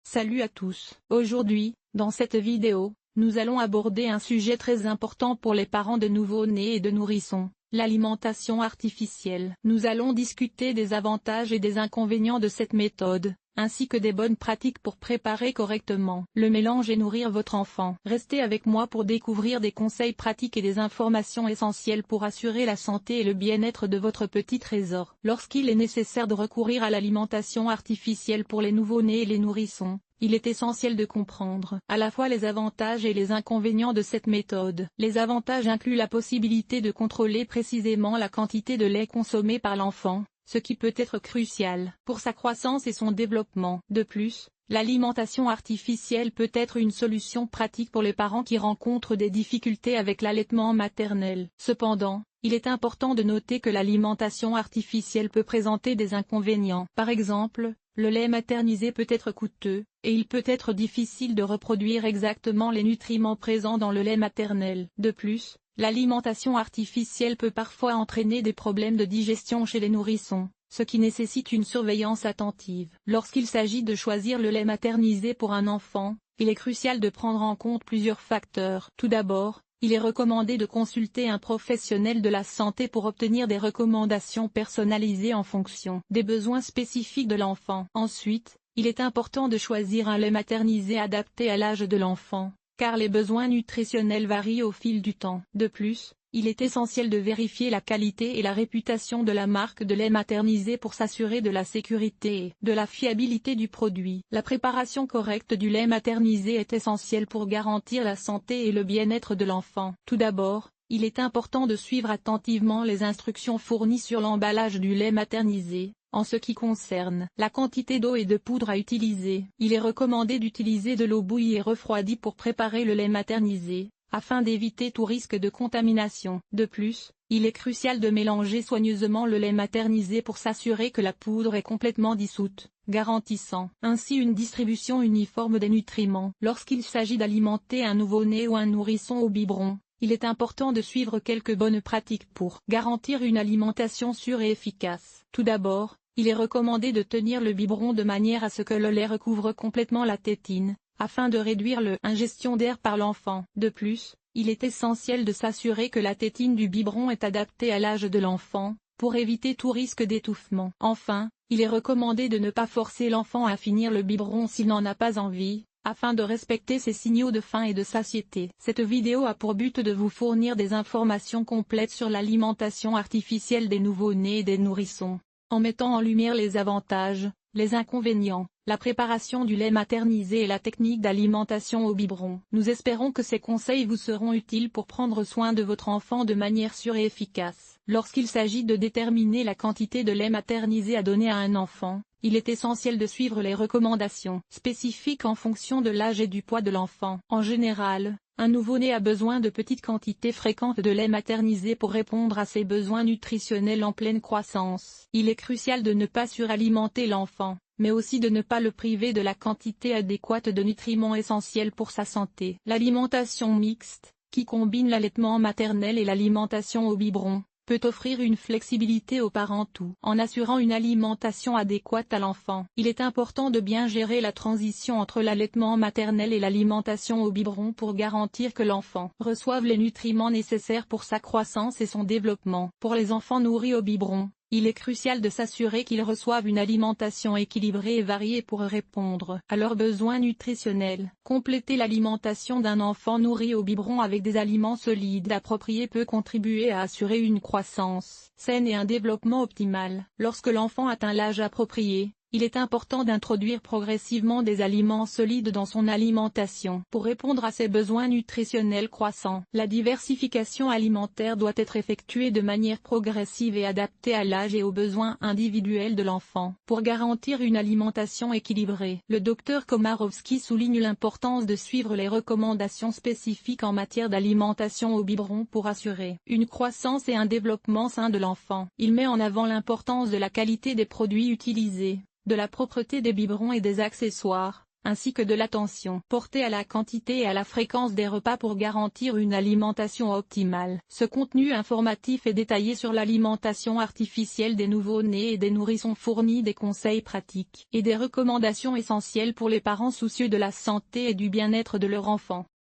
Salut à tous. Aujourd'hui, dans cette vidéo, nous allons aborder un sujet très important pour les parents de nouveau-nés et de nourrissons, l'alimentation artificielle. Nous allons discuter des avantages et des inconvénients de cette méthode, ainsi que des bonnes pratiques pour préparer correctement le mélange et nourrir votre enfant. Restez avec moi pour découvrir des conseils pratiques et des informations essentielles pour assurer la santé et le bien-être de votre petit trésor. Lorsqu'il est nécessaire de recourir à l'alimentation artificielle pour les nouveau-nés et les nourrissons, il est essentiel de comprendre à la fois les avantages et les inconvénients de cette méthode. Les avantages incluent la possibilité de contrôler précisément la quantité de lait consommée par l'enfant, ce qui peut être crucial pour sa croissance et son développement. De plus, l'alimentation artificielle peut être une solution pratique pour les parents qui rencontrent des difficultés avec l'allaitement maternel. Cependant, il est important de noter que l'alimentation artificielle peut présenter des inconvénients. Par exemple, le lait maternisé peut être coûteux, et il peut être difficile de reproduire exactement les nutriments présents dans le lait maternel. De plus, l'alimentation artificielle peut parfois entraîner des problèmes de digestion chez les nourrissons, ce qui nécessite une surveillance attentive. Lorsqu'il s'agit de choisir le lait maternisé pour un enfant, il est crucial de prendre en compte plusieurs facteurs. Tout d'abord, il est recommandé de consulter un professionnel de la santé pour obtenir des recommandations personnalisées en fonction des besoins spécifiques de l'enfant. Ensuite, il est important de choisir un lait maternisé adapté à l'âge de l'enfant, car les besoins nutritionnels varient au fil du temps. De plus, il est essentiel de vérifier la qualité et la réputation de la marque de lait maternisé pour s'assurer de la sécurité et de la fiabilité du produit. La préparation correcte du lait maternisé est essentielle pour garantir la santé et le bien-être de l'enfant. Tout d'abord, il est important de suivre attentivement les instructions fournies sur l'emballage du lait maternisé. En ce qui concerne la quantité d'eau et de poudre à utiliser, il est recommandé d'utiliser de l'eau bouillie et refroidie pour préparer le lait maternisé, afin d'éviter tout risque de contamination. De plus, il est crucial de mélanger soigneusement le lait maternisé pour s'assurer que la poudre est complètement dissoute, garantissant ainsi une distribution uniforme des nutriments. Lorsqu'il s'agit d'alimenter un nouveau-né ou un nourrisson au biberon, il est important de suivre quelques bonnes pratiques pour garantir une alimentation sûre et efficace. Tout d'abord, il est recommandé de tenir le biberon de manière à ce que le lait recouvre complètement la tétine, afin de réduire l'ingestion d'air par l'enfant. De plus, il est essentiel de s'assurer que la tétine du biberon est adaptée à l'âge de l'enfant, pour éviter tout risque d'étouffement. Enfin, il est recommandé de ne pas forcer l'enfant à finir le biberon s'il n'en a pas envie, afin de respecter ses signaux de faim et de satiété. Cette vidéo a pour but de vous fournir des informations complètes sur l'alimentation artificielle des nouveau-nés et des nourrissons, en mettant en lumière les avantages, les inconvénients, la préparation du lait maternisé et la technique d'alimentation au biberon. Nous espérons que ces conseils vous seront utiles pour prendre soin de votre enfant de manière sûre et efficace. Lorsqu'il s'agit de déterminer la quantité de lait maternisé à donner à un enfant, il est essentiel de suivre les recommandations spécifiques en fonction de l'âge et du poids de l'enfant. En général, un nouveau-né a besoin de petites quantités fréquentes de lait maternisé pour répondre à ses besoins nutritionnels en pleine croissance. Il est crucial de ne pas suralimenter l'enfant, mais aussi de ne pas le priver de la quantité adéquate de nutriments essentiels pour sa santé. L'alimentation mixte, qui combine l'allaitement maternel et l'alimentation au biberon, peut offrir une flexibilité aux parents tout en assurant une alimentation adéquate à l'enfant. Il est important de bien gérer la transition entre l'allaitement maternel et l'alimentation au biberon pour garantir que l'enfant reçoive les nutriments nécessaires pour sa croissance et son développement. Pour les enfants nourris au biberon, il est crucial de s'assurer qu'ils reçoivent une alimentation équilibrée et variée pour répondre à leurs besoins nutritionnels. Compléter l'alimentation d'un enfant nourri au biberon avec des aliments solides appropriés peut contribuer à assurer une croissance saine et un développement optimal. Lorsque l'enfant atteint l'âge approprié, il est important d'introduire progressivement des aliments solides dans son alimentation pour répondre à ses besoins nutritionnels croissants. La diversification alimentaire doit être effectuée de manière progressive et adaptée à l'âge et aux besoins individuels de l'enfant. Pour garantir une alimentation équilibrée, le Dr Komárowski souligne l'importance de suivre les recommandations spécifiques en matière d'alimentation au biberon pour assurer une croissance et un développement sain de l'enfant. Il met en avant l'importance de la qualité des produits utilisés, de la propreté des biberons et des accessoires, ainsi que de l'attention portée à la quantité et à la fréquence des repas pour garantir une alimentation optimale. Ce contenu informatif et détaillé sur l'alimentation artificielle des nouveau-nés et des nourrissons fournit des conseils pratiques et des recommandations essentielles pour les parents soucieux de la santé et du bien-être de leur enfant.